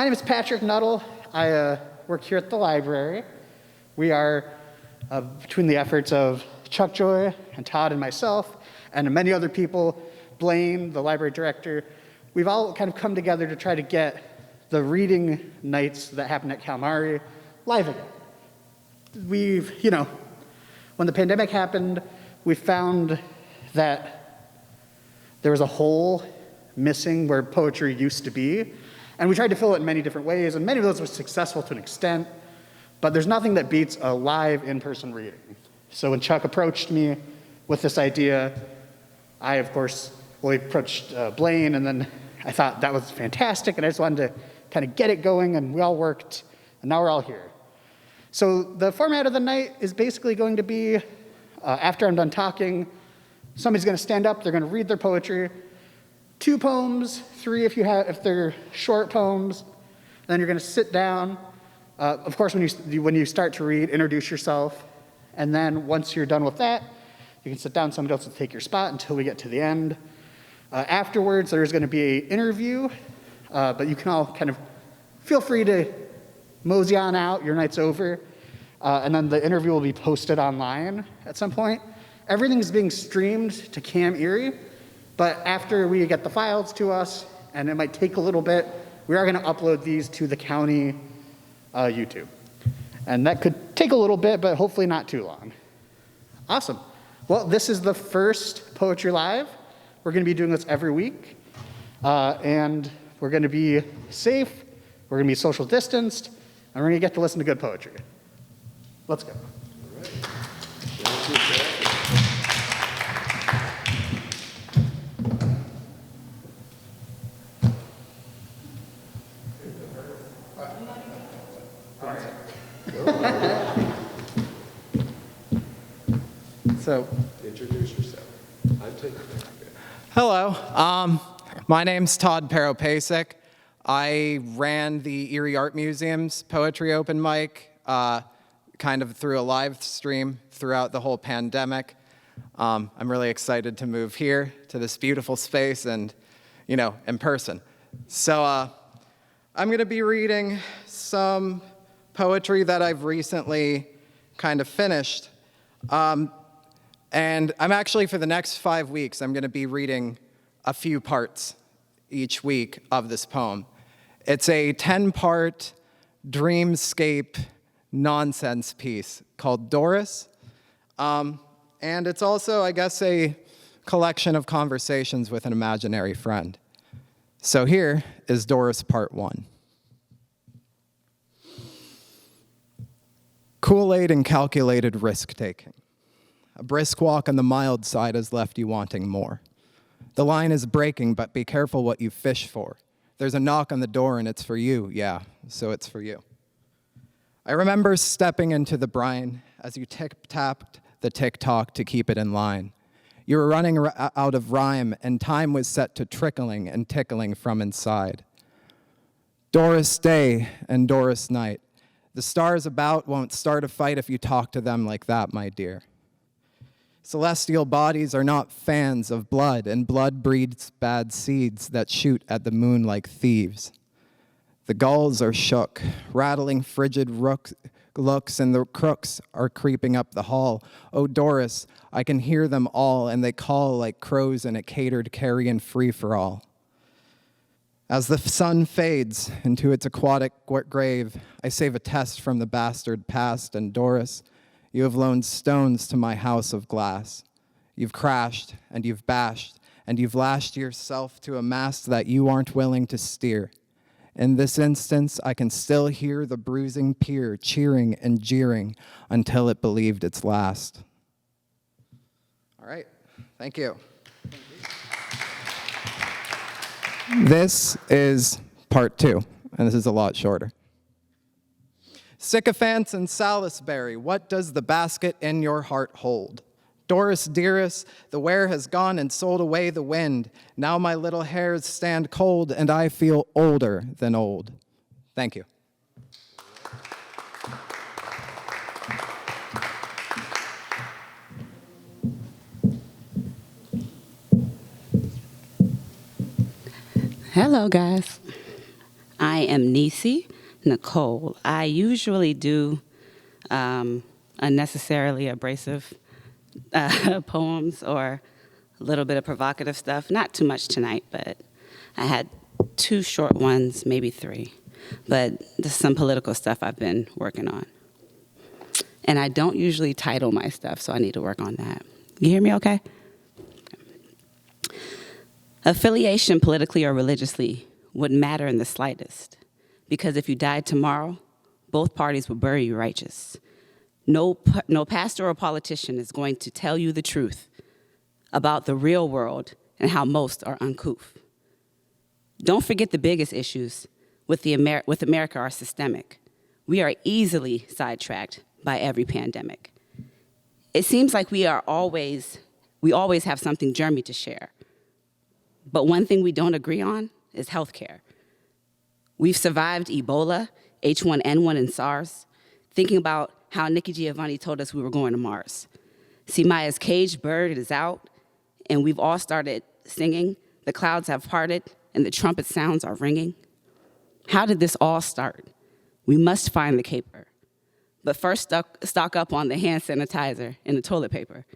My name is Patrick Nuttall. I work here at the library. We are, between the efforts of Chuck Joy and Todd and myself, and many other people, Blaine, the library director, we've all kind of come together to try to get the reading nights that happen at Kalmari live again. When the pandemic happened, we found that there was a hole missing where poetry used to be, and we tried to fill it in many different ways, and many of those were successful to an extent, but there's nothing that beats a live in-person reading. So when Chuck approached me with this idea, I, of course, approached Blaine, and then I thought that was fantastic, and I just wanted to kind of get it going, and we all worked, and now we're all here. So the format of the night is basically going to be, after I'm done talking, somebody's going to stand up, they're going to read their poetry, 2 poems, 3 if they're short poems, then you're going to sit down. Of course, when you start to read, introduce yourself, and then once you're done with that, you can sit down, somebody else will take your spot until we get to the end. Afterwards, there's going to be an interview, but you can all kind of feel free to mosey on out, your night's over, and then the interview will be posted online at some point. Everything's being streamed to Cam Erie, but after we get the files to us, and it might take a little bit, we are going to upload these to the county YouTube. And that could take a little bit, but hopefully not too long. Awesome. Well, this is the first Poetry Live. We're going to be doing this every week, and we're going to be safe, we're going to be social distanced, and we're going to get to listen to good poetry. Let's go. All right. Thank you, Jack. So, Introduce yourself. I'm taking that. Hello, my name's Todd Peropasic. I ran the Erie Art Museum's poetry open mic, kind of through a live stream throughout the whole pandemic. I'm really excited to move here to this beautiful space and, in person. So I'm gonna be reading some poetry that I've recently kind of finished. And I'm actually, for the next 5 weeks, I'm going to be reading a few parts each week of this poem. It's a 10-part dreamscape nonsense piece called Doris. And it's also, I guess, a collection of conversations with an imaginary friend. So here is Doris Part 1. Kool-Aid and calculated risk-taking. A brisk walk on the mild side has left you wanting more. The line is breaking, but be careful what you fish for. There's a knock on the door and it's for you, yeah, so it's for you. I remember stepping into the brine as you tip-tapped the tick-tock to keep it in line. You were running out of rhyme and time was set to trickling and tickling from inside. Doris day and Doris night. The stars about won't start a fight if you talk to them like that, my dear. Celestial bodies are not fans of blood, and blood breeds bad seeds that shoot at the moon like thieves. The gulls are shook, rattling frigid looks, and the crooks are creeping up the hall. Oh, Doris, I can hear them all, and they call like crows in a catered carrion free-for-all. As the sun fades into its aquatic grave, I save a test from the bastard past, and Doris, you have loaned stones to my house of glass. You've crashed, and you've bashed, and you've lashed yourself to a mast that you aren't willing to steer. In this instance, I can still hear the bruising pier cheering and jeering until it believed its last. All right, thank you. This is part 2, and this is a lot shorter. Sycophants and Salisbury, what does the basket in your heart hold? Doris, dearest, the ware has gone and sold away the wind. Now my little hairs stand cold, and I feel older than old. Thank you. Hello, guys. I am Nisi Nicole. I usually do unnecessarily abrasive poems or a little bit of provocative stuff. Not too much tonight, but I had 2 short ones, maybe 3. But this is some political stuff I've been working on. And I don't usually title my stuff, so I need to work on that. You hear me okay? Affiliation politically or religiously wouldn't matter in the slightest, because if you died tomorrow, both parties would bury you righteous. No pastor or politician is going to tell you the truth about the real world and how most are uncouth. Don't forget the biggest issues with America are systemic. We are easily sidetracked by every pandemic. It seems like we always have something germy to share. But one thing we don't agree on is healthcare. We've survived Ebola, H1N1, and SARS, thinking about how Nikki Giovanni told us we were going to Mars. See, Maya's caged bird is out, and we've all started singing. The clouds have parted, and the trumpet sounds are ringing. How did this all start? We must find the caper. But first, stock up on the hand sanitizer and the toilet paper.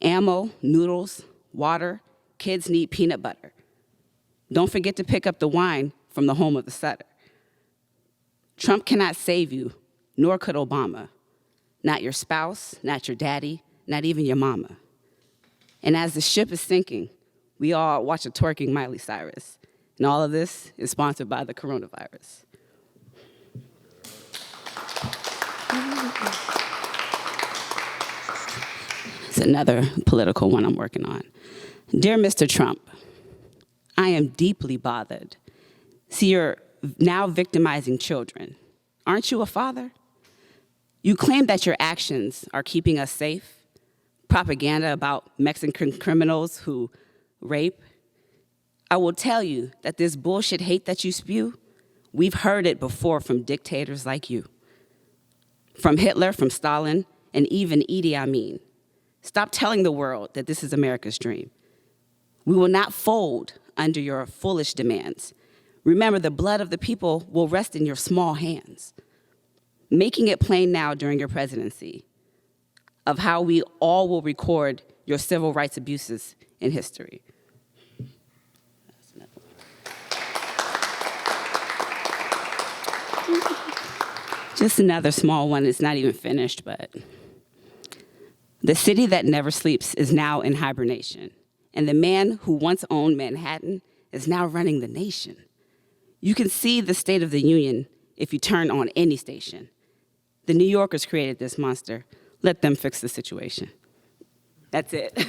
Ammo, noodles, water, kids need peanut butter. Don't forget to pick up the wine from the home of the Sutter. Trump cannot save you, nor could Obama. Not your spouse, not your daddy, not even your mama. And as the ship is sinking, we all watch a twerking Miley Cyrus. And all of this is sponsored by the coronavirus. It's another political one I'm working on. Dear Mr. Trump, I am deeply bothered. See, you're now victimizing children. Aren't you a father? You claim that your actions are keeping us safe. Propaganda about Mexican criminals who rape. I will tell you that this bullshit hate that you spew, we've heard it before from dictators like you. From Hitler, from Stalin, and even Idi Amin. Stop telling the world that this is America's dream. We will not fold under your foolish demands. Remember, the blood of the people will rest in your small hands. Making it plain now during your presidency of how we all will record your civil rights abuses in history. Just another small one. It's not even finished, but the city that never sleeps is now in hibernation, and the man who once owned Manhattan is now running the nation. You can see the State of the Union if you turn on any station. The New Yorkers created this monster. Let them fix the situation. That's it.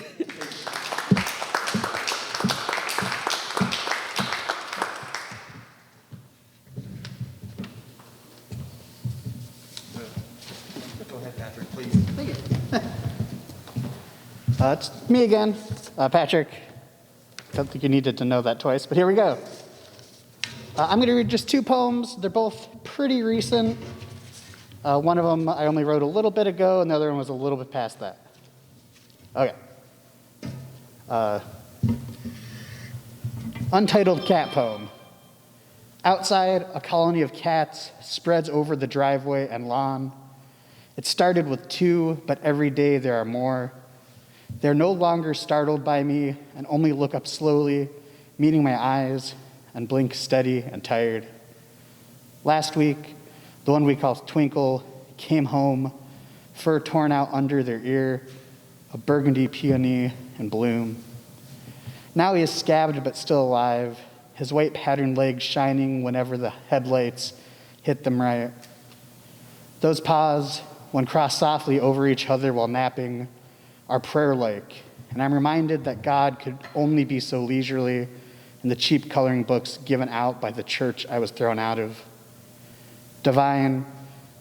It's me again, Patrick. Don't think you needed to know that twice, but here we go. I'm going to read just 2 poems. They're both pretty recent. One of them I only wrote a little bit ago, and the other one was a little bit past that. Okay. Untitled cat poem. Outside, a colony of cats spreads over the driveway and lawn. It started with 2, but every day there are more. They're no longer startled by me and only look up slowly, meeting my eyes, and blink steady and tired. Last week, the one we call Twinkle came home, fur torn out under their ear, a burgundy peony in bloom. Now he is scabbed but still alive, his white patterned legs shining whenever the headlights hit them right. Those paws, when crossed softly over each other while napping, are prayer-like, and I'm reminded that God could only be so leisurely in the cheap coloring books given out by the church I was thrown out of. Divine,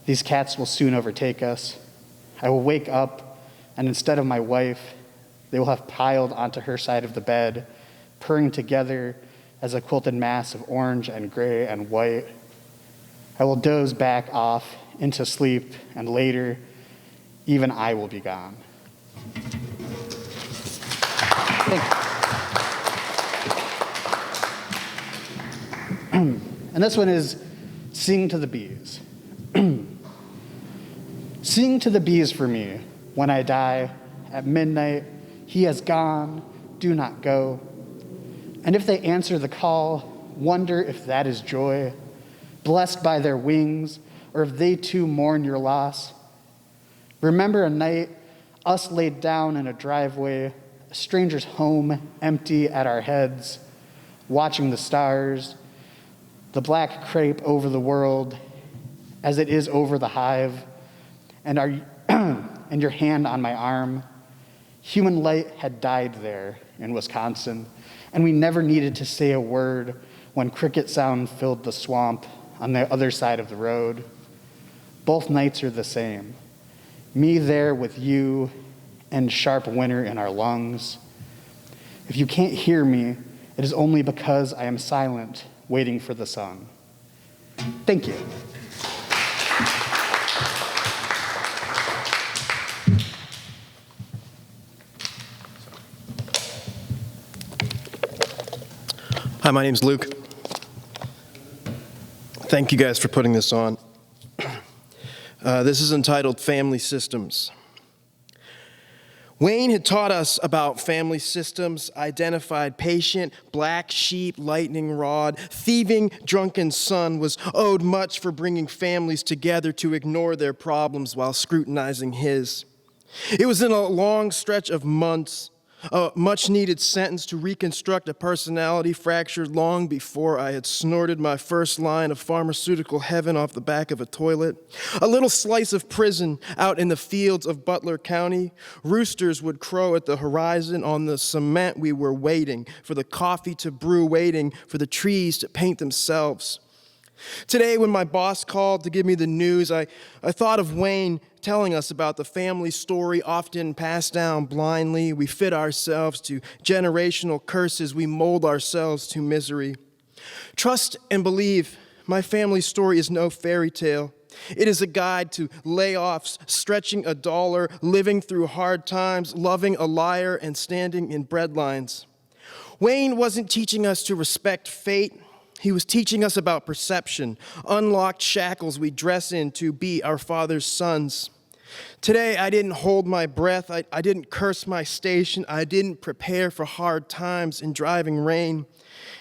these cats will soon overtake us. I will wake up, and instead of my wife, they will have piled onto her side of the bed, purring together as a quilted mass of orange and gray and white. I will doze back off into sleep, and later, even I will be gone. And this one is Sing to the Bees. Sing to the bees for me when I die at midnight. He has gone, do not go. And if they answer the call, wonder if that is joy, blessed by their wings, or if they too mourn your loss. Remember a night, us laid down in a driveway, a stranger's home empty at our heads, watching the stars, the black crepe over the world as it is over the hive, and and your hand on my arm. Human light had died there in Wisconsin, and we never needed to say a word when cricket sound filled the swamp on the other side of the road. Both nights are the same. Me there with you and sharp winter in our lungs. If you can't hear me, it is only because I am silent, waiting for the sun. Thank you. Hi, my name's Luke. Thank you guys for putting this on. This is entitled Family Systems. Wayne had taught us about family systems, identified patient, black sheep, lightning rod, thieving, drunken son, was owed much for bringing families together to ignore their problems while scrutinizing his. It was in a long stretch of months, a much-needed sentence to reconstruct a personality fractured long before I had snorted my first line of pharmaceutical heaven off the back of a toilet. A little slice of prison out in the fields of Butler County. Roosters would crow at the horizon. On the cement we were waiting for the coffee to brew, waiting for the trees to paint themselves. Today, when my boss called to give me the news, I thought of Wayne telling us about the family story often passed down blindly. We fit ourselves to generational curses. We mold ourselves to misery. Trust and believe, my family story is no fairy tale. It is a guide to layoffs, stretching a dollar, living through hard times, loving a liar, and standing in breadlines. Wayne wasn't teaching us to respect fate. He was teaching us about perception, unlocked shackles we dress in to be our Father's sons. Today, I didn't hold my breath. I didn't curse my station. I didn't prepare for hard times in driving rain.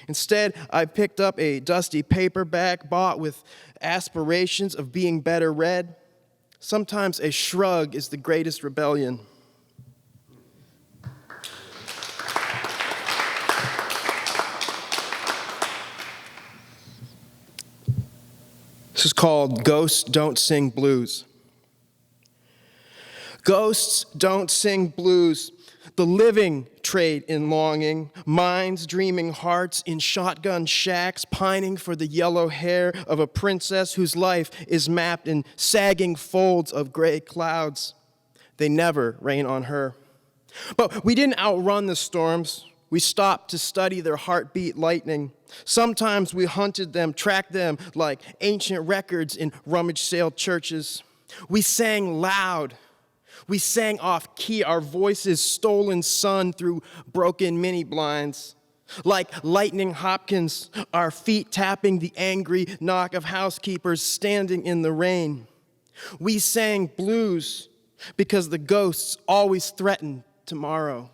Instead, I picked up a dusty paperback bought with aspirations of being better read. Sometimes a shrug is the greatest rebellion. This is called Ghosts Don't Sing Blues. Ghosts don't sing blues. The living trade in longing, minds dreaming hearts in shotgun shacks, pining for the yellow hair of a princess whose life is mapped in sagging folds of gray clouds. They never rain on her. But we didn't outrun the storms. We stopped to study their heartbeat lightning. Sometimes we hunted them, tracked them like ancient records in rummage sale churches. We sang loud. We sang off key, our voices stolen sun through broken mini blinds. Like lightning Hopkins, our feet tapping the angry knock of housekeepers standing in the rain. We sang blues because the ghosts always threaten tomorrow.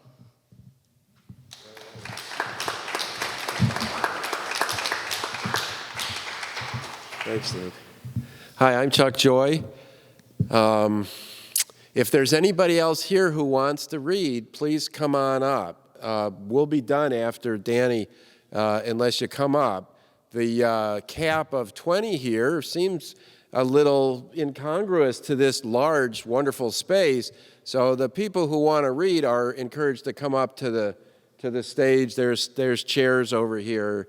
Thanks, Luke. Hi, I'm Chuck Joy. If there's anybody else here who wants to read, please come on up. We'll be done after Danny, unless you come up. The cap of 20 here seems a little incongruous to this large, wonderful space. So the people who want to read are encouraged to come up to the stage. There's chairs over here.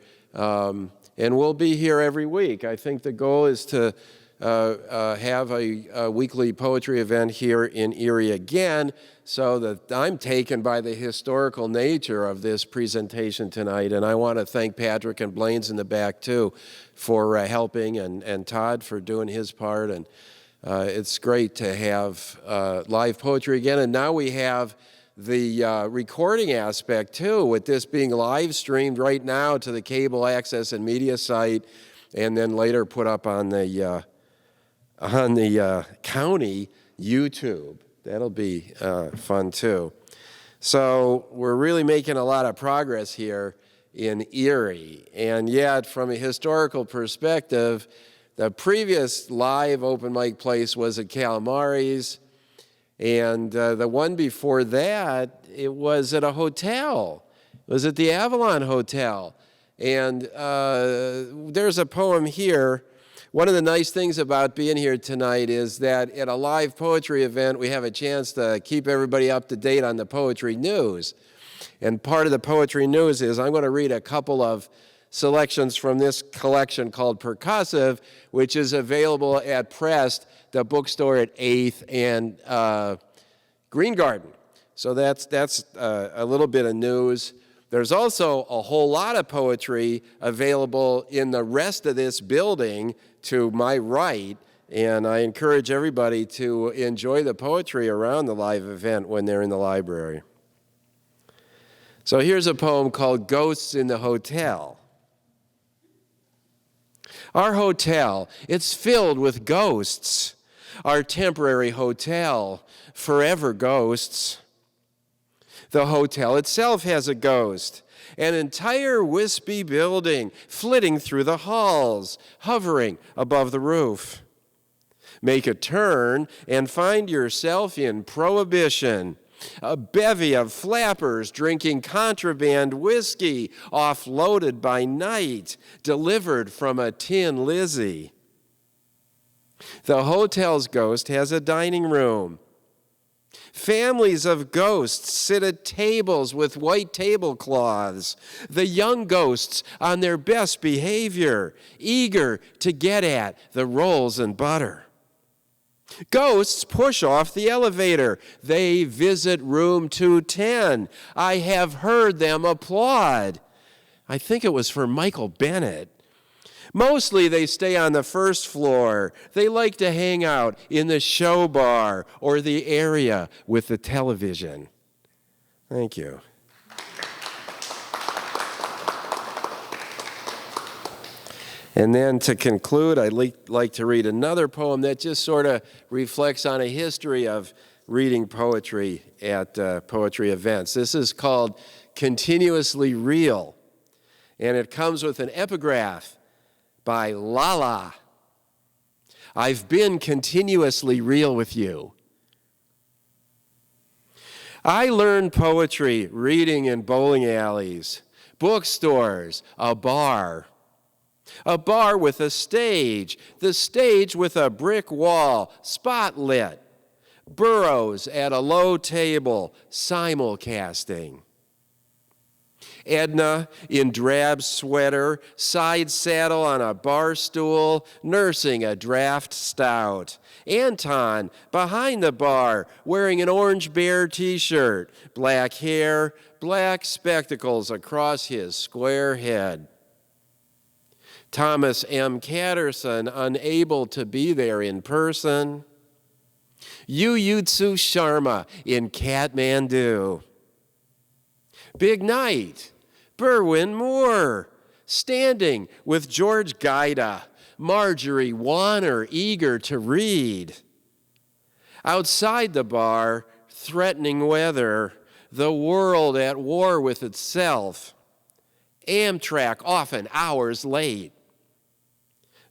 And we'll be here every week. I think the goal is to have a weekly poetry event here in Erie again, so that I'm taken by the historical nature of this presentation tonight. And I want to thank Patrick and Blaine's in the back, too, for helping, and Todd for doing his part. And it's great to have live poetry again. And now we have the recording aspect, too, with this being live streamed right now to the cable access and media site. and then later put up on the county YouTube. That'll be fun too. So we're really making a lot of progress here in Erie, and yet from a historical perspective, the previous live open mic place was at Calamari's, and the one before that, it was at a hotel. It was at the Avalon Hotel. And there's a poem here. One of the nice things about being here tonight is that at a live poetry event, we have a chance to keep everybody up to date on the poetry news. And part of the poetry news is I'm going to read a couple of selections from this collection called Percussive, which is available at Prest, the bookstore at 8th and Green Garden. So that's a little bit of news. There's also a whole lot of poetry available in the rest of this building to my right, and I encourage everybody to enjoy the poetry around the live event when they're in the library. So here's a poem called Ghosts in the Hotel. Our hotel, it's filled with ghosts. Our temporary hotel, forever ghosts. The hotel itself has a ghost, an entire wispy building flitting through the halls, hovering above the roof. Make a turn and find yourself in Prohibition, a bevy of flappers drinking contraband whiskey offloaded by night, delivered from a Tin Lizzie. The hotel's ghost has a dining room. Families of ghosts sit at tables with white tablecloths, the young ghosts on their best behavior, eager to get at the rolls and butter. Ghosts push off the elevator. They visit room 210. I have heard them applaud. I think it was for Michael Bennett. Mostly they stay on the first floor. They like to hang out in the show bar or the area with the television. Thank you. And then to conclude, I'd like to read another poem that just sort of reflects on a history of reading poetry at poetry events. This is called Continuously Real, and it comes with an epigraph by Lala. I've been continuously real with you. I learned poetry reading in bowling alleys, bookstores, a bar with a stage, the stage with a brick wall, spotlit, burros at a low table, simulcasting. Edna in drab sweater, side saddle on a bar stool, nursing a draft stout. Anton behind the bar, wearing an orange bear t-shirt, black hair, black spectacles across his square head. Thomas M. Catterson, unable to be there in person. Yuyutsu Sharma in Kathmandu. Big night, Berwin Moore, standing with George Gaida, Marjorie Warner, eager to read. Outside the bar, threatening weather, the world at war with itself. Amtrak often hours late.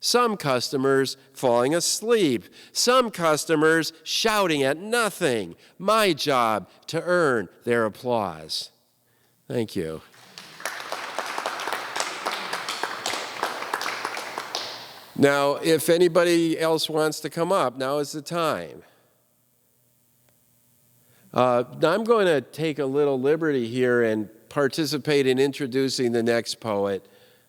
Some customers falling asleep. Some customers shouting at nothing. My job to earn their applause. Thank you. Now, if anybody else wants to come up, now is the time. Now I'm going to take a little liberty here and participate in introducing the next poet.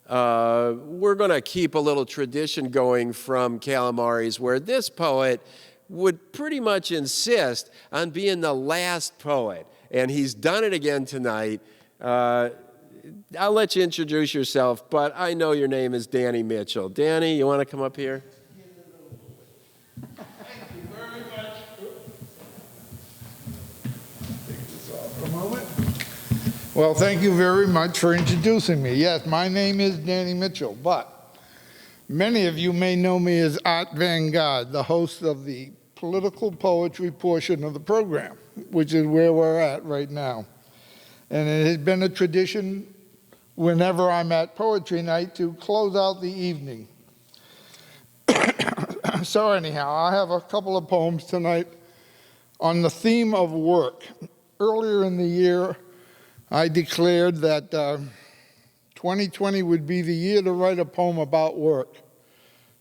We're going to keep a little tradition going from Calamari's where this poet would pretty much insist on being the last poet, and he's done it again tonight. I'll let you introduce yourself, but I know your name is Danny Mitchell. Danny, you want to come up here? Thank you very much. Take this off for a moment. Well, thank you very much for introducing me. Yes, my name is Danny Mitchell, but Many of you may know me as Art Vanguard, the host of the political poetry portion of the program, which is where we're at right now. And it has been a tradition whenever I'm at poetry night to close out the evening. So anyhow, I have a couple of poems tonight on the theme of work. Earlier in the year, I declared that 2020 would be the year to write a poem about work.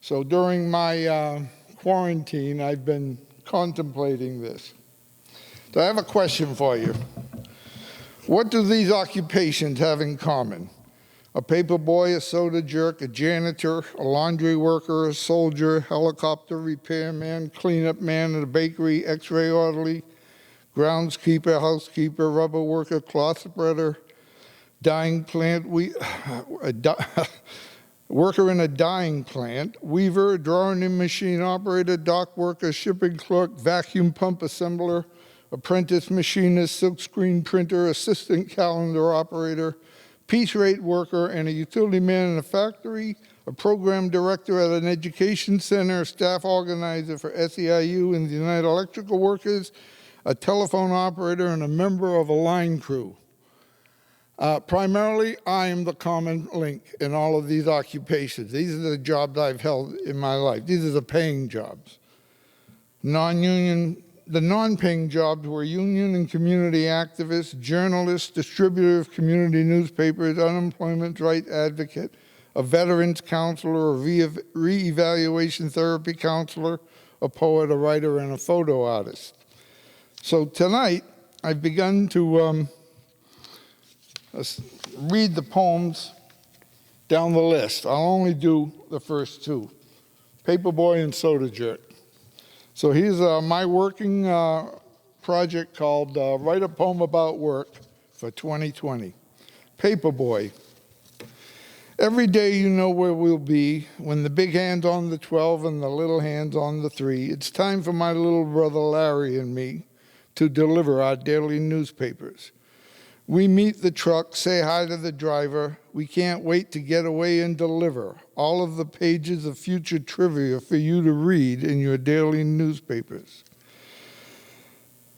So during my quarantine, I've been contemplating this. So I have a question for you. What do these occupations have in common? A paper boy, a soda jerk, a janitor, a laundry worker, a soldier, helicopter repairman, cleanup man at a bakery, x-ray orderly, groundskeeper, housekeeper, rubber worker, cloth spreader, dyeing plant, worker in a dyeing plant, weaver, drawing in machine operator, dock worker, shipping clerk, vacuum pump assembler, apprentice machinist, silkscreen printer, assistant calendar operator, piece rate worker, and a utility man in a factory, a program director at an education center, a staff organizer for SEIU and the United Electrical Workers, a telephone operator, and a member of a line crew. Primarily, I am the common link in all of these occupations. These are the jobs I've held in my life. These are the paying jobs. The non-paying jobs were union and community activists, journalists, distributor of community newspapers, unemployment rights advocate, a veterans counselor, a re-evaluation therapy counselor, a poet, a writer, and a photo artist. So tonight, I've begun to read the poems down the list. I'll only do the first two, Paperboy and Soda Jerk. So here's my working project called Write a Poem About Work for 2020. Paperboy. Every day you know where we'll be when the big hand's on the 12 and the little hand's on the 3. It's time for my little brother Larry and me to deliver our daily newspapers. We meet the truck, say hi to the driver. We can't wait to get away and deliver all of the pages of future trivia for you to read in your daily newspapers.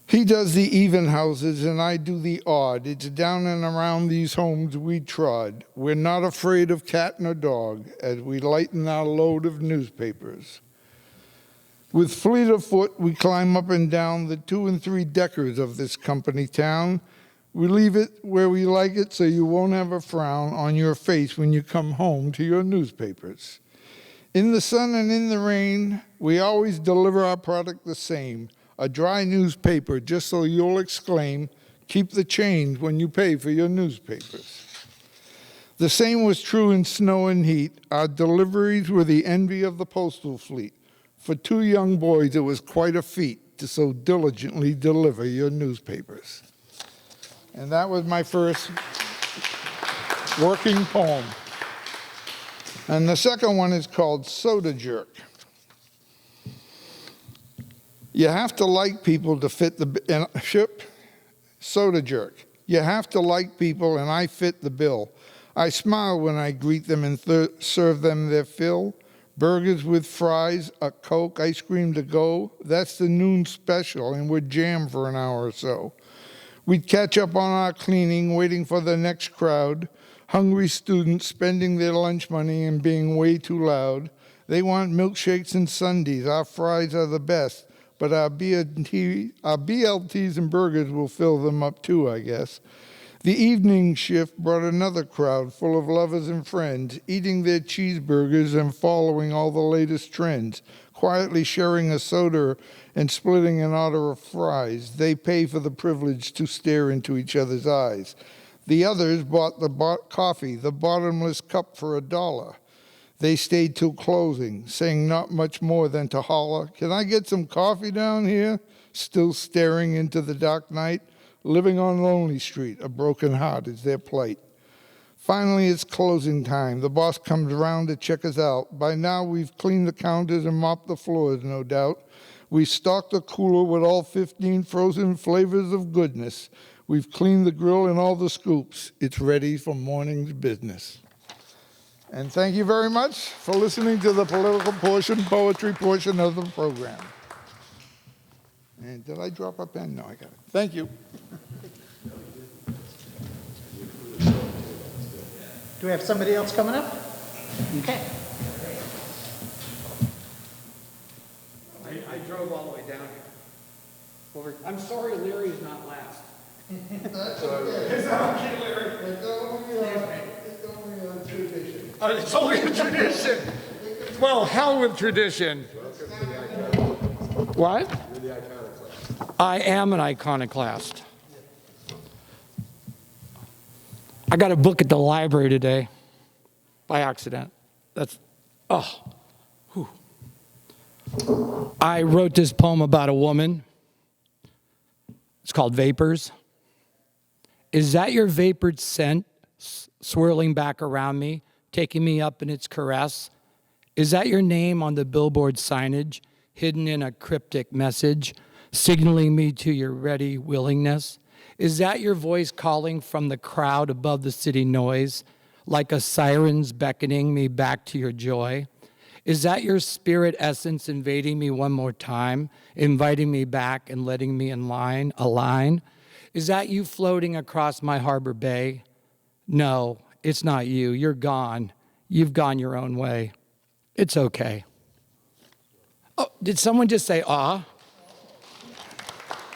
He does the even houses and I do the odd. It's down and around these homes we trod. We're not afraid of cat nor dog as we lighten our load of newspapers. With fleet of foot, we climb up and down the 2- and 3-deckers of this company town. We leave it where we like it so you won't have a frown on your face when you come home to your newspapers. In the sun and in the rain, we always deliver our product the same, a dry newspaper just so you'll exclaim, keep the change when you pay for your newspapers. The same was true in snow and heat. Our deliveries were the envy of the postal fleet. For 2 young boys, it was quite a feat to so diligently deliver your newspapers. And that was my first working poem. And the second one is called Soda Jerk. You have to like people to fit the Soda Jerk. You have to like people and I fit the bill. I smile when I greet them and serve them their fill. Burgers with fries, a Coke, ice cream to go. That's the noon special and we're jammed for an hour or so. We'd catch up on our cleaning, waiting for the next crowd. Hungry students spending their lunch money and being way too loud. They want milkshakes and sundaes. Our fries are the best, but our BLTs and burgers will fill them up too, I guess. The evening shift brought another crowd full of lovers and friends, eating their cheeseburgers and following all the latest trends, quietly sharing a soda and splitting an order of fries. They pay for the privilege to stare into each other's eyes. The others bought the coffee, the bottomless cup for $1. They stayed till closing, saying not much more than to holler, "Can I get some coffee down here?" Still staring into the dark night, living on Lonely Street, a broken heart is their plight. Finally, it's closing time. The boss comes around to check us out. By now, we've cleaned the counters and mopped the floors, no doubt. We stocked the cooler with all 15 frozen flavors of goodness. We've cleaned the grill and all the scoops. It's ready for morning's business. And thank you very much for listening to the poetry portion of the program. And did I drop a pen? No, I got it. Thank you. Do we have somebody else coming up? Okay. I drove all the way down here. I'm sorry Larry's not last. That's okay. It's okay, Larry. It's only a tradition. Well, hell with tradition. What? I am an iconoclast. I got a book at the library today by accident. I wrote this poem about a woman. It's called Vapors. Is that your vapored scent swirling back around me, taking me up in its caress? Is that your name on the billboard signage, hidden in a cryptic message, signaling me to your ready willingness? Is that your voice calling from the crowd above the city noise, like a siren's beckoning me back to your joy? Is that your spirit essence invading me one more time, inviting me back and letting me align? Is that you floating across my harbor bay? No, it's not you. You're gone. You've gone your own way. It's okay. Oh, did someone just say, ah?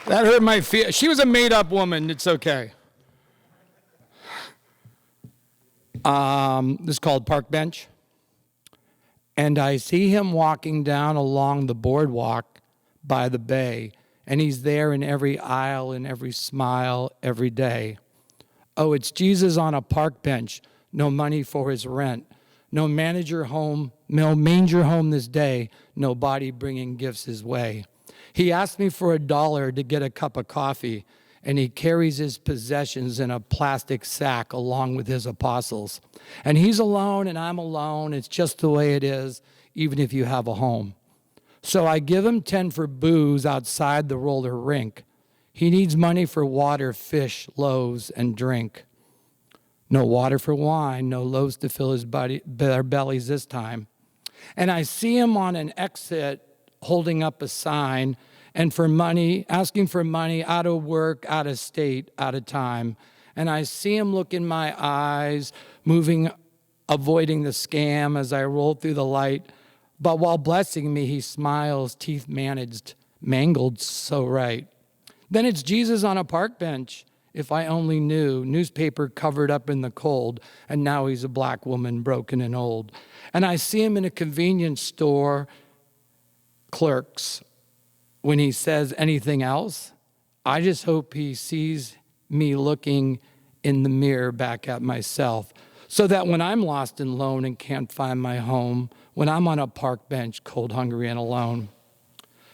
That hurt my feelings. She was a made-up woman. It's okay. This is called Park Bench. And I see him walking down along the boardwalk by the bay, and he's there in every aisle, in every smile, every day. Oh, it's Jesus on a park bench, no money for his rent, no manger home this day, nobody bringing gifts his way. He asked me for $1 to get a cup of coffee, and he carries his possessions in a plastic sack along with his apostles. And he's alone, and I'm alone. It's just the way it is, even if you have a home. So I give him 10 for booze outside the roller rink. He needs money for water, fish, loaves, and drink. No water for wine, no loaves to fill their bellies this time. And I see him on an exit holding up a sign and for money, asking for money, out of work, out of state, out of time. And I see him look in my eyes, moving, avoiding the scam as I roll through the light. But while blessing me, he smiles, teeth mangled so right. Then it's Jesus on a park bench. If I only knew, newspaper covered up in the cold, and now he's a black woman, broken and old. And I see him in a convenience store, clerks. When he says anything else, I just hope he sees me looking in the mirror back at myself, so that when I'm lost and lone and can't find my home, when I'm on a park bench, cold, hungry, and alone.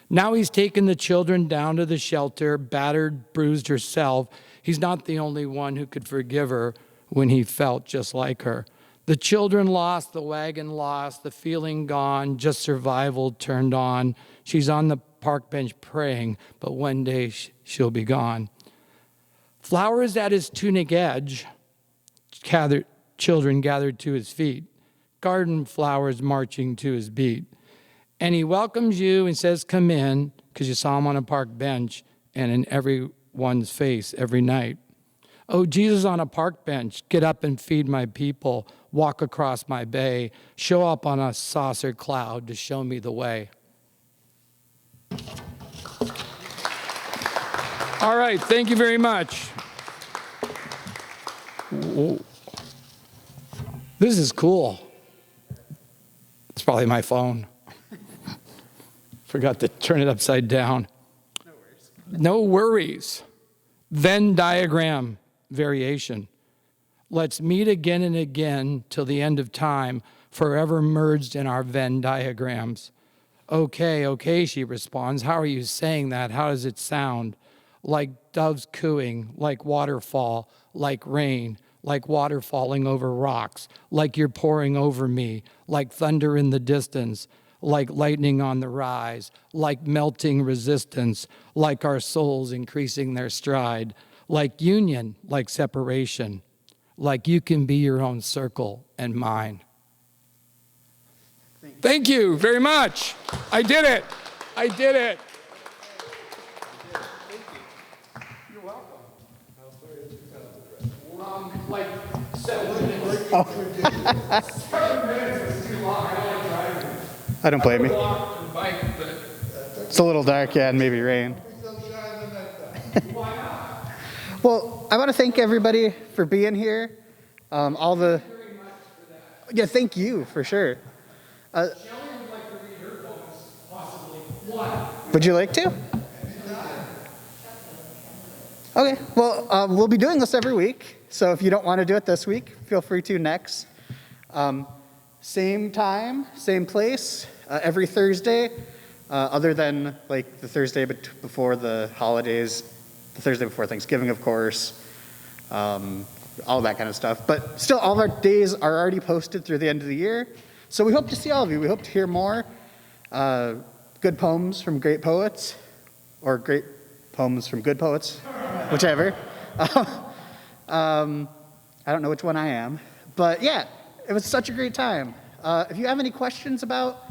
Now he's taken the children down to the shelter, battered, bruised herself. He's not the only one who could forgive her when he felt just like her. The children lost, the wagon lost, the feeling gone, just survival turned on. She's on the park bench praying, but one day she'll be gone. Flowers at his tunic edge, children gathered to his feet, garden flowers marching to his beat. And he welcomes you and says, come in, because you saw him on a park bench and in everyone's face every night. Oh, Jesus on a park bench, get up and feed my people, walk across my bay, show up on a saucer cloud to show me the way. All right, thank you very much. Whoa. This is cool. It's probably my phone. Forgot to turn it upside down. No worries. No worries. Venn diagram variation. Let's meet again and again till the end of time, forever merged in our Venn diagrams. Okay, she responds. How are you saying that? How does it sound? Like doves cooing, like waterfall, like rain, like water falling over rocks, like you're pouring over me, like thunder in the distance, like lightning on the rise, like melting resistance, like our souls increasing their stride, like union, like separation, like you can be your own circle and mine. Thank you very much. I did it. I did it. You're welcome. Like 7 minutes. 7 minutes is too long. I don't like driving. I don't blame you. Walk and bike, but It's a little dark, yeah, and maybe rain. why not? Well, I want to thank everybody for being here. All the yeah, thank you for sure. Shelley would like to read her poems, possibly. One. Would you like to? Okay, well, we'll be doing this every week, so if you don't want to do it this week, feel free to next. Same time, same place, every Thursday, other than like the Thursday before the holidays, the Thursday before Thanksgiving, of course, all that kind of stuff. But still, all of our days are already posted through the end of the year, so we hope to see all of you. We hope to hear more good poems from great poets, or great poems from good poets, whichever. I don't know which one I am, but yeah, it was such a great time. If you have any questions about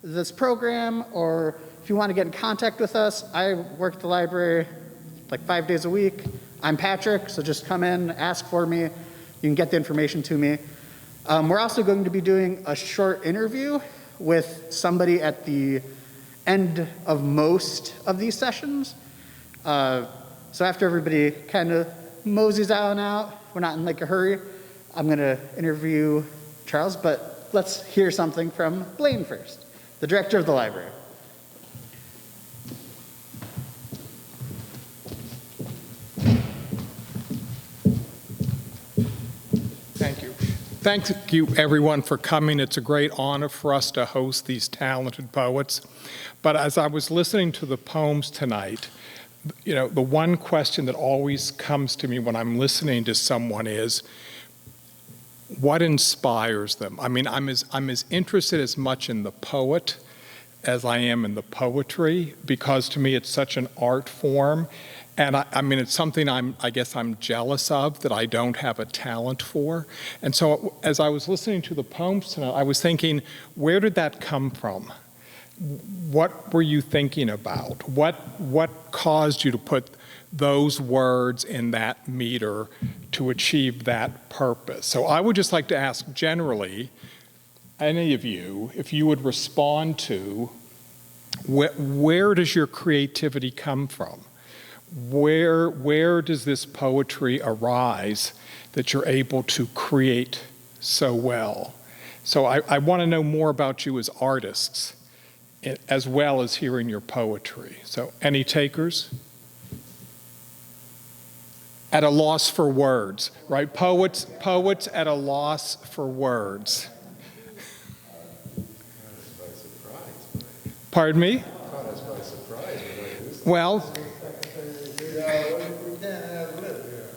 this program, or if you want to get in contact with us, I work at the library like 5 days a week. I'm Patrick, so just come in, ask for me. You can get the information to me. We're also going to be doing a short interview with somebody at the end of most of these sessions. So after everybody kind of moseys on out, we're not in like a hurry, I'm going to interview Charles, but let's hear something from Blaine first, the director of the library. Thank you. Thank you, everyone, for coming. It's a great honor for us to host these talented poets. But as I was listening to the poems tonight, you know, the one question that always comes to me when I'm listening to someone is, what inspires them? I mean, I'm as interested as much in the poet as I am in the poetry, because to me it's such an art form. And I mean, it's something I guess I'm jealous of, that I don't have a talent for. And so as I was listening to the poems tonight, I was thinking, where did that come from? What were you thinking about? What caused you to put those words in that meter to achieve that purpose? So I would just like to ask generally, any of you, if you would respond to where does your creativity come from? Where does this poetry arise that you're able to create so well? So I want to know more about you as artists, as well as hearing your poetry. So any takers? At a loss for words, right? Poets at a loss for words. Pardon me? Well,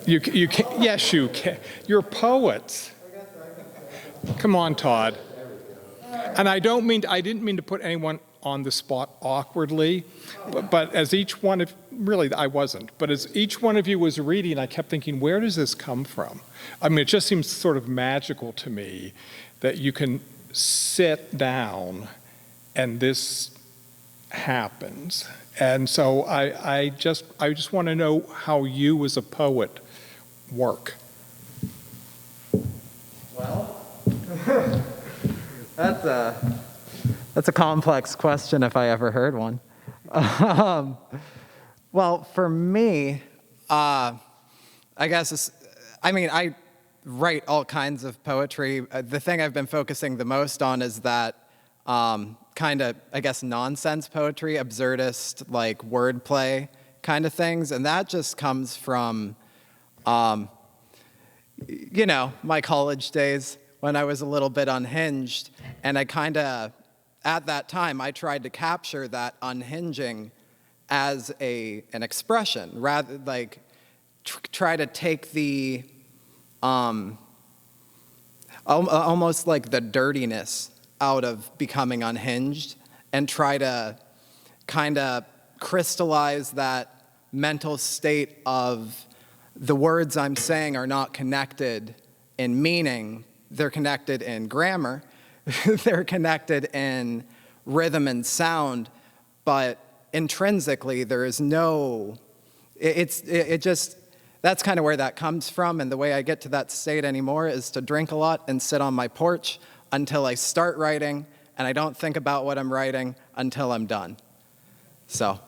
you can, yes, you can. You're poets. Come on, Todd. And I didn't mean to put anyone on the spot awkwardly, but as each one of, really I wasn't, but as each one of you was reading, I kept thinking, where does this come from? I mean, it just seems sort of magical to me that you can sit down and this happens. And so I just want to know how you as a poet work. Well, that's a complex question if I ever heard one. Well, for me, I guess I write all kinds of poetry. The thing I've been focusing the most on is that kind of, I guess, nonsense poetry, absurdist, like wordplay kind of things. And that just comes from, you know, my college days when I was a little bit unhinged. And I kind of, at that time, I tried to capture that unhinging as an expression, rather like try to take the, almost like the dirtiness out of becoming unhinged and try to kind of crystallize that mental state of the words I'm saying are not connected in meaning, they're connected in grammar, they're connected in rhythm and sound, but intrinsically there is no, it just, that's kind of where that comes from. And the way I get to that state anymore is to drink a lot and sit on my porch until I start writing, and I don't think about what I'm writing until I'm done. So.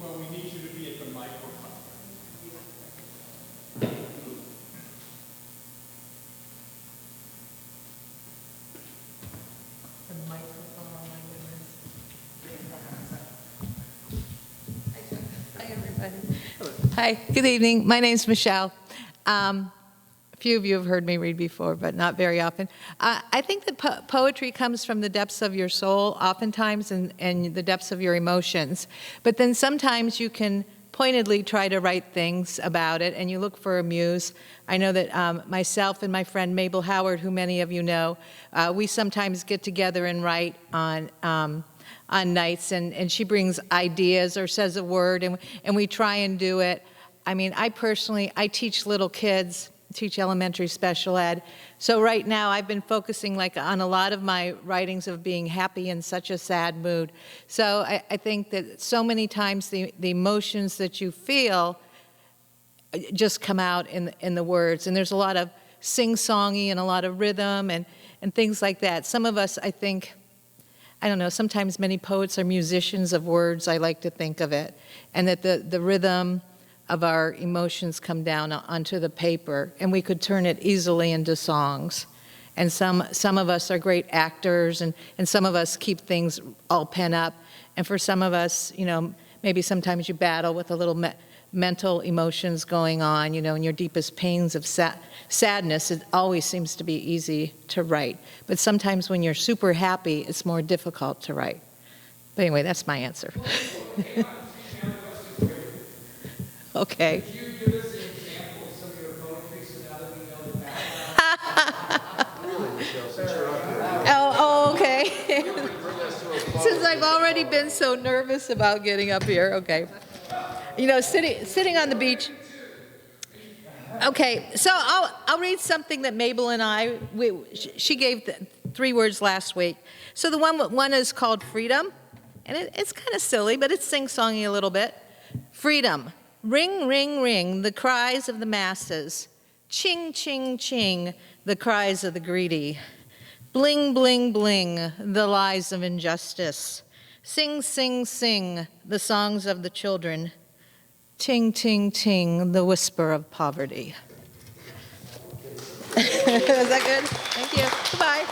We need you to be at the microphone. The microphone, oh my goodness. Hi, everybody. Hi, good evening. My name's Michelle. A few of you have heard me read before, but not very often. I think that poetry comes from the depths of your soul, oftentimes, and the depths of your emotions. But then sometimes you can pointedly try to write things about it, and you look for a muse. I know that myself and my friend Mabel Howard, who many of you know, we sometimes get together and write on nights, and she brings ideas or says a word, and we try and do it. I mean, I teach little kids, teach elementary special ed. So right now I've been focusing on a lot of my writings of being happy in such a sad mood. So I think that so many times the emotions that you feel just come out in the words. And there's a lot of sing-songy and a lot of rhythm and things like that. Some of us, I think, I don't know, sometimes many poets are musicians of words, I like to think of it. And that the rhythm of our emotions come down onto the paper, and we could turn it easily into songs. And some of us are great actors, and some of us keep things all pent up. And for some of us, you know, maybe sometimes you battle with a little mental emotions going on, you know, in your deepest pains of sadness. It always seems to be easy to write. But sometimes when you're super happy, it's more difficult to write. But anyway, that's my answer. Okay. Could you give us an example of some of your poetry so now that we know the background? Really, Michelle, since you're up here. Oh, okay. Since I've already been so nervous about getting up here, okay. You know, sitting on the beach. Okay, so I'll read something that Mabel and she gave 3 words last week. So the one is called Freedom, and it's kind of silly, but it's sing-songy a little bit. Freedom. Ring, ring, ring, the cries of the masses. Ching, ching, ching, the cries of the greedy. Bling, bling, bling, the lies of injustice. Sing, sing, sing, the songs of the children. Ting, ting, ting, the whisper of poverty. Is that good? Thank you. Goodbye.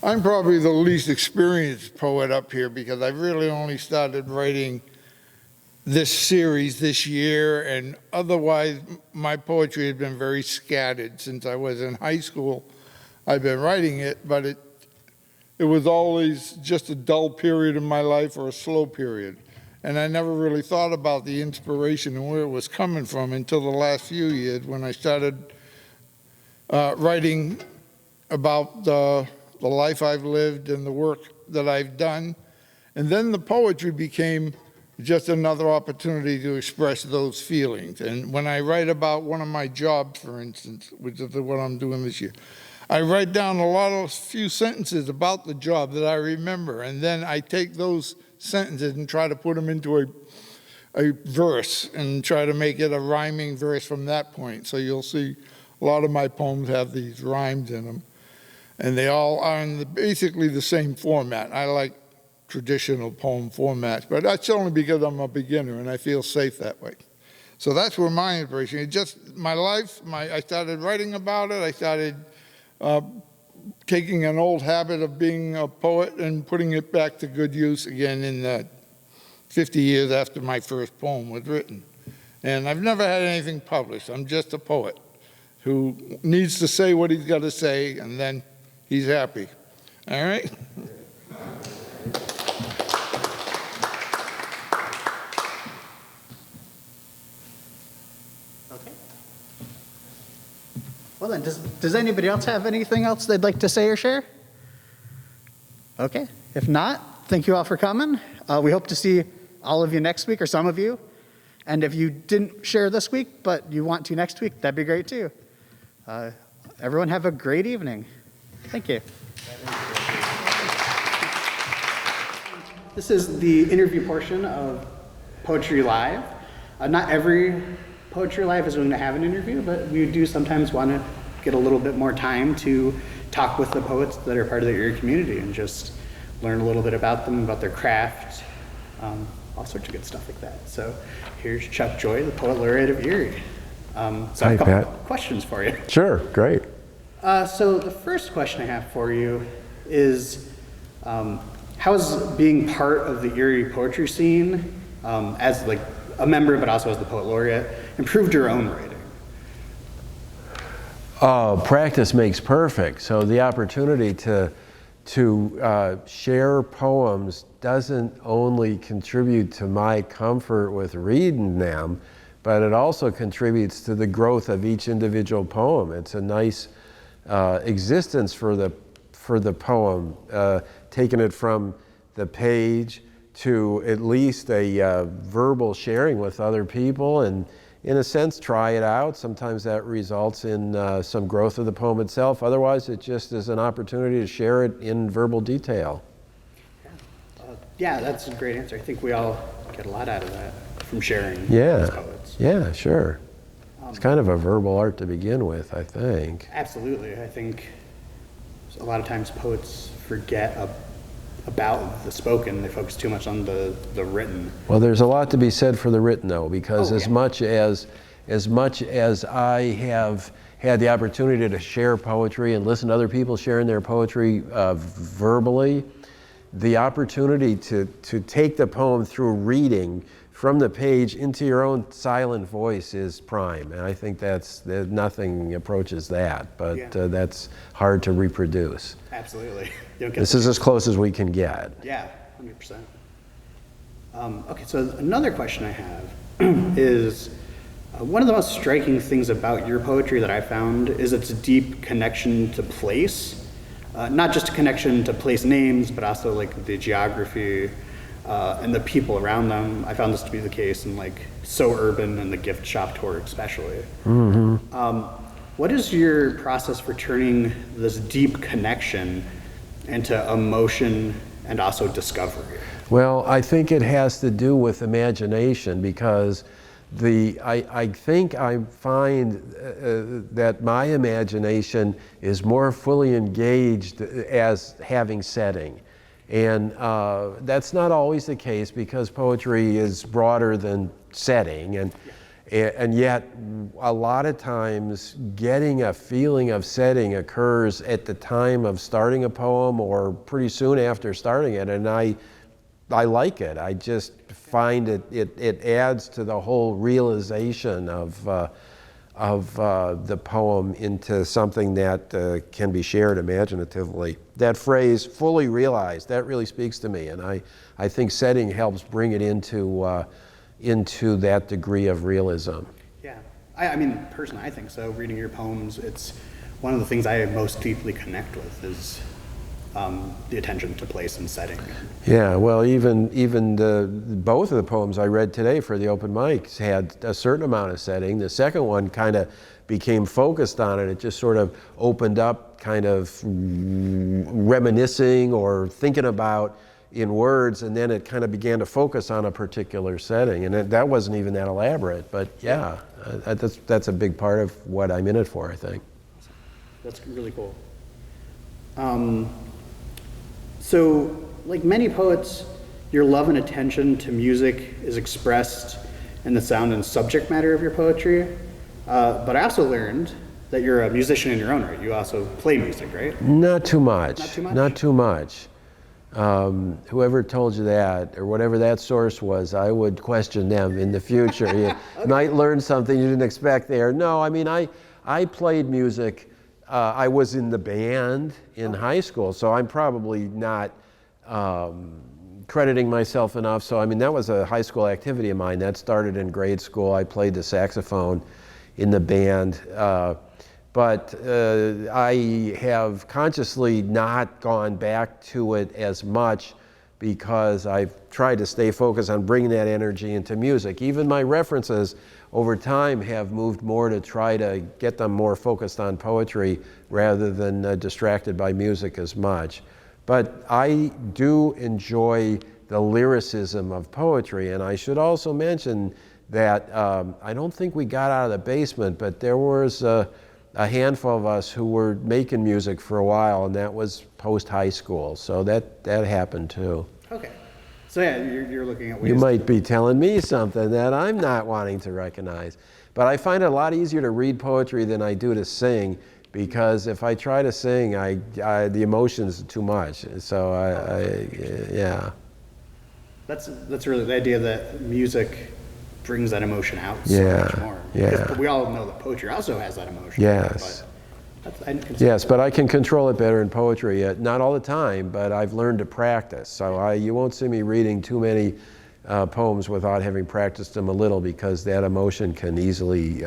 I'm probably the least experienced poet up here because I really only started writing this series this year, and otherwise my poetry has been very scattered. Since I was in high school, I've been writing it, but it was always just a dull period in my life or a slow period. And I never really thought about the inspiration and where it was coming from until the last few years when I started writing about the life I've lived and the work that I've done. And then the poetry became just another opportunity to express those feelings. And when I write about one of my jobs, for instance, which is what I'm doing this year, I write down a few sentences about the job that I remember, and then I take those sentences and try to put them into a verse and try to make it a rhyming verse from that point. So you'll see a lot of my poems have these rhymes in them. And they all are in basically the same format. I like traditional poem formats, but that's only because I'm a beginner and I feel safe that way. So that's where my inspiration is. Just my life, I started writing about it. I started taking an old habit of being a poet and putting it back to good use again in the 50 years after my first poem was written. And I've never had anything published. I'm just a poet who needs to say what he's got to say, and then he's happy. All right? Well, Well then, does anybody else have anything else they'd like to say or share? Okay, if not, thank you all for coming. We hope to see all of you next week, or some of you. And if you didn't share this week, but you want to next week, that'd be great too. Everyone have a great evening. Thank you. This is the interview portion of Poetry Live. Not every Poetry Live is going to have an interview, but we do sometimes want to get a little bit more time to talk with the poets that are part of the Erie community and just learn a little bit about them, about their craft, all sorts of good stuff like that. So here's Chuck Joy, the Poet Laureate of Erie. So I have a couple questions for you. Sure, great. So the first question I have for you is, how has being part of the Erie poetry scene, as like a member but also as the Poet Laureate, improved your own writing? Practice makes perfect. So the opportunity to share poems doesn't only contribute to my comfort with reading them, but it also contributes to the growth of each individual poem. It's a nice existence for the poem, taking it from the page to at least a verbal sharing with other people, and in a sense try it out. Sometimes that results in some growth of the poem itself. Otherwise it just is an opportunity to share it in verbal detail. Yeah, that's a great answer. I think we all get a lot out of that from sharing as poets. Yeah, sure. It's kind of a verbal art to begin with, I think. Absolutely. I think a lot of times poets forget about the spoken. They focus too much on the written. Well, there's a lot to be said for the written, though, because as much as I have had the opportunity to share poetry and listen to other people sharing their poetry verbally, the opportunity to take the poem through reading from the page into your own silent voice is prime. And I think nothing approaches that, but that's hard to reproduce. Absolutely. This is as close as we can get. Yeah, 100%. Okay, so another question I have is, one of the most striking things about your poetry that I found is its deep connection to place. Not just a connection to place names, but also like the geography and the people around them. I found this to be the case in like So Urban and the Gift Shop Tour especially. Mm-hmm. What is your process for turning this deep connection into emotion and also discovery? Well, I think it has to do with imagination, because I think I find that my imagination is more fully engaged as having setting. And that's not always the case, because poetry is broader than setting. And yet, a lot of times, getting a feeling of setting occurs at the time of starting a poem or pretty soon after starting it. And I like it. I just find it adds to the whole realization of the poem into something that can be shared imaginatively. That phrase, fully realized, that really speaks to me. And I think setting helps bring it into that degree of realism. Yeah, I mean, personally, I think so. Reading your poems, it's one of the things I most deeply connect with is the attention to place and setting. Yeah, well, even both of the poems I read today for the open mics had a certain amount of setting. The second one kind of became focused on it. It just sort of opened up, kind of reminiscing or thinking about in words, and then it kind of began to focus on a particular setting. And that wasn't even that elaborate, but yeah, that's a big part of what I'm in it for, I think. That's really cool. So, like many poets, your love and attention to music is expressed in the sound and subject matter of your poetry. But I also learned that you're a musician in your own right. You also play music, right? Not too much. Not too much? Not too much. Whoever told you that, or whatever that source was, I would question them in the future. You might learn something you didn't expect there. No, I mean, I played music. I was in the band in high school, so I'm probably not crediting myself enough. So, I mean, that was a high school activity of mine. That started in grade school. I played the saxophone in the band. but I have consciously not gone back to it as much because I've tried to stay focused on bringing that energy into music. Even my references over time have moved more to try to get them more focused on poetry rather than distracted by music as much. But I do enjoy the lyricism of poetry, and I should also mention that I don't think we got out of the basement, but there was a handful of us who were making music for a while, and that was post-high school, so that happened too. Okay. So yeah, you're looking at ways You might be telling me something that I'm not wanting to recognize. But I find it a lot easier to read poetry than I do to sing, because if I try to sing, the emotion's too much. So yeah. That's really the idea that music brings that emotion out so Yeah, much more. yeah. Because we all know that poetry also has that emotion. Yes. But But I can control it better in poetry. Not all the time, but I've learned to practice. So you won't see me reading too many poems without having practiced them a little, because that emotion can easily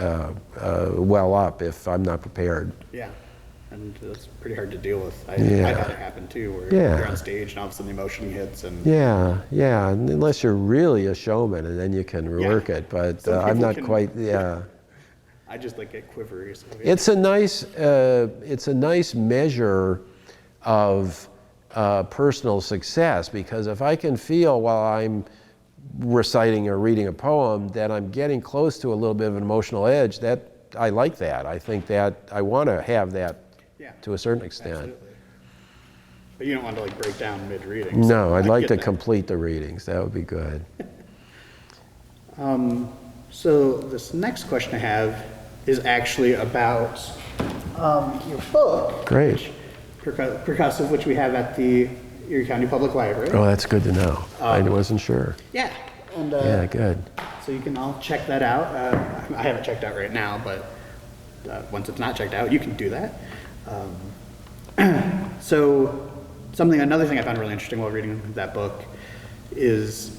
well up if I'm not prepared. Yeah. And that's pretty hard to deal with. I've Yeah. had it happen too, where Yeah. you're on stage and all of a sudden the emotion hits. And Yeah, unless you're really a showman, and then you can work it. But Some I'm people not can- quite. Yeah, I just like get quivery. So yeah. it's a nice measure of personal success, because if I can feel while I'm reciting or reading a poem that I'm getting close to a little bit of an emotional edge, that I like that. I think that I want to have that to a certain extent. Absolutely. But you don't want to like break down mid-reading. No, I'd like to get that. complete the readings. That would be good. So this next question I have is actually about your book. Great. Percussive, which we have at the Erie County Public Library. Oh, that's good to know. I wasn't sure. Yeah. And, Yeah, good. So you can all check that out. I have it checked out right now, but once it's not checked out, you can do that. So another thing I found really interesting while reading that book is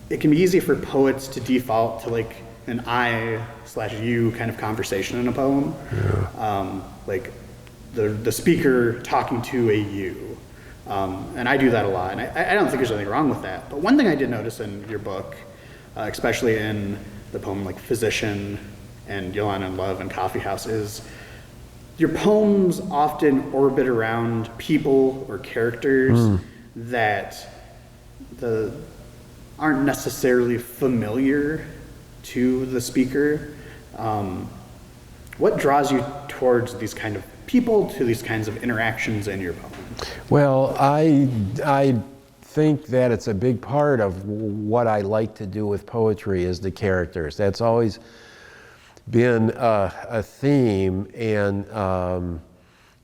it can be easy for poets to default to like an I/you kind of conversation in a poem. Yeah. Like the speaker talking to a you. And I do that a lot, and I don't think there's anything wrong with that. But one thing I did notice in your book, especially in the poem like Physician and Yolanda in Love and Coffee House, is your poems often orbit around people or characters that aren't necessarily familiar to the speaker. What draws you towards these kind of people, to these kinds of interactions in your poems? Well, I think that it's a big part of what I like to do with poetry is the characters. That's always been a theme, and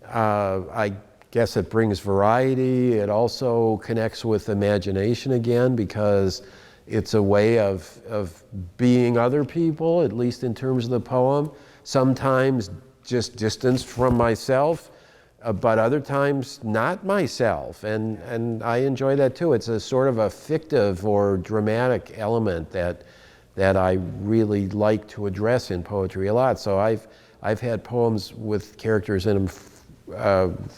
I guess it brings variety. It also connects with imagination again, because it's a way of being other people, at least in terms of the poem. Sometimes just distanced from myself, but other times not myself, and I enjoy that too. It's a sort of a fictive or dramatic element that I really like to address in poetry a lot. So I've had poems with characters in them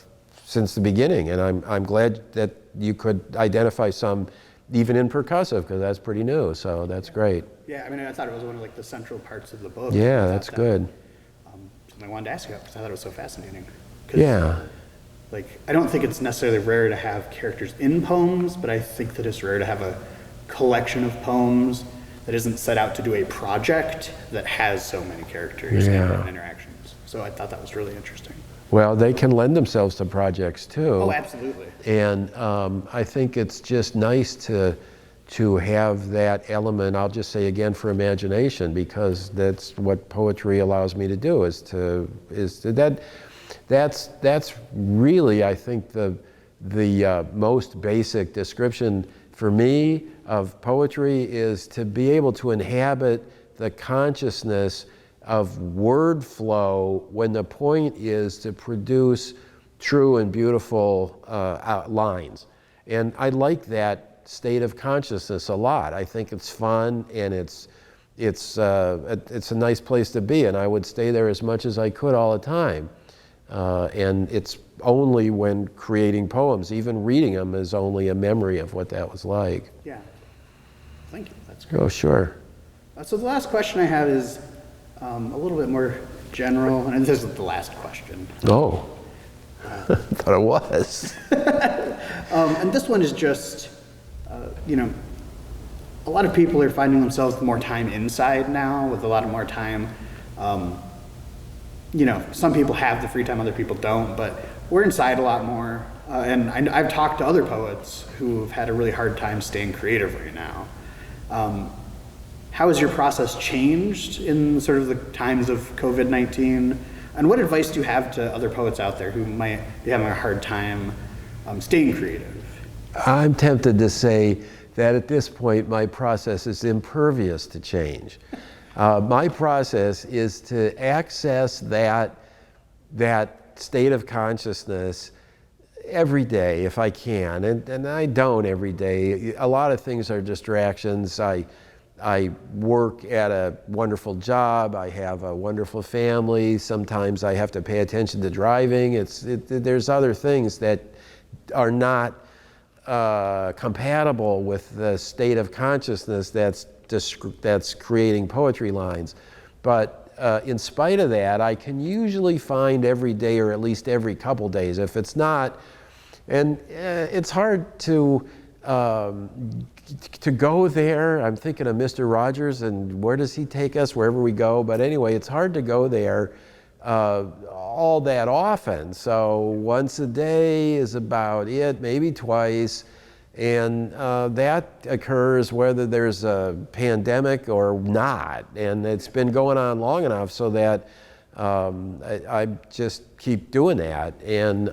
since the beginning, and I'm glad that you could identify some even in percussive, because that's pretty new. So that's great. Yeah, I mean, I thought it was one of like the central parts of the book. Yeah, that's good. Something I wanted to ask you about, because I thought it was so fascinating. Yeah. Like, I don't think it's necessarily rare to have characters in poems, but I think that it's rare to have a collection of poems that isn't set out to do a project that has so many characters and interactions. So I thought that was really interesting. Well, they can lend themselves to projects too. Oh, absolutely. And I think it's just nice to have that element, I'll just say again, for imagination, because that's what poetry allows me to do, that's really, I think, the most basic description for me of poetry is to be able to inhabit the consciousness of word flow when the point is to produce true and beautiful lines. And I like that state of consciousness a lot. I think it's fun, and it's it's a nice place to be, and I would stay there as much as I could all the time. And it's only when creating poems, even reading them is only a memory of what that was like. Yeah. Thank you. That's great. Oh, sure. So the last question I have is a little bit more general, and this is the last question. Oh, I thought it was. And this one is just, a lot of people are finding themselves with more time inside now, with a lot of more time. Some people have the free time, other people don't, but we're inside a lot more. And I've talked to other poets who have had a really hard time staying creative right now. How has your process changed in sort of the times of COVID-19? And what advice do you have to other poets out there who might be having a hard time staying creative? I'm tempted to say that at this point my process is impervious to change. My process is to access that state of consciousness every day if I can, and I don't every day. A lot of things are distractions. I work at a wonderful job. I have a wonderful family. Sometimes I have to pay attention to driving. There's other things that are not compatible with the state of consciousness that's creating poetry lines. But in spite of that, I can usually find every day, or at least every couple days. If it's not, and it's hard to go there. I'm thinking of Mr. Rogers, and where does he take us wherever we go? But anyway, it's hard to go there all that often. So once a day is about it, maybe twice. And that occurs whether there's a pandemic or not. And it's been going on long enough so that I just keep doing that. And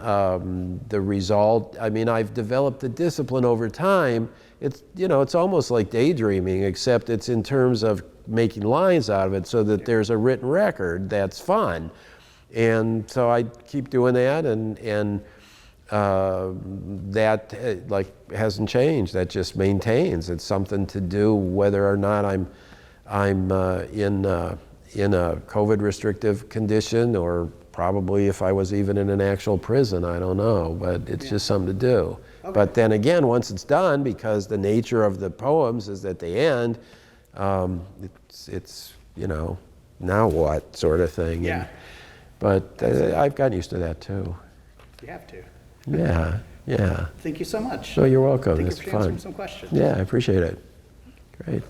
the result, I've developed the discipline over time. It's almost like daydreaming, except it's in terms of making lines out of it so that there's a written record that's fun. And so I keep doing that, and that hasn't changed. That just maintains. It's something to do whether or not I'm in a COVID restrictive condition, or probably if I was even in an actual prison, I don't know, but it's just something to do. Okay. But then again, once it's done, because the nature of the poems is that they end, it's now what sort of thing. Yeah. But I've gotten used to that too. You have to. Yeah. Thank you so much. No, you're welcome. Thank It's you for fun. answering some questions. Yeah, I appreciate it. Great.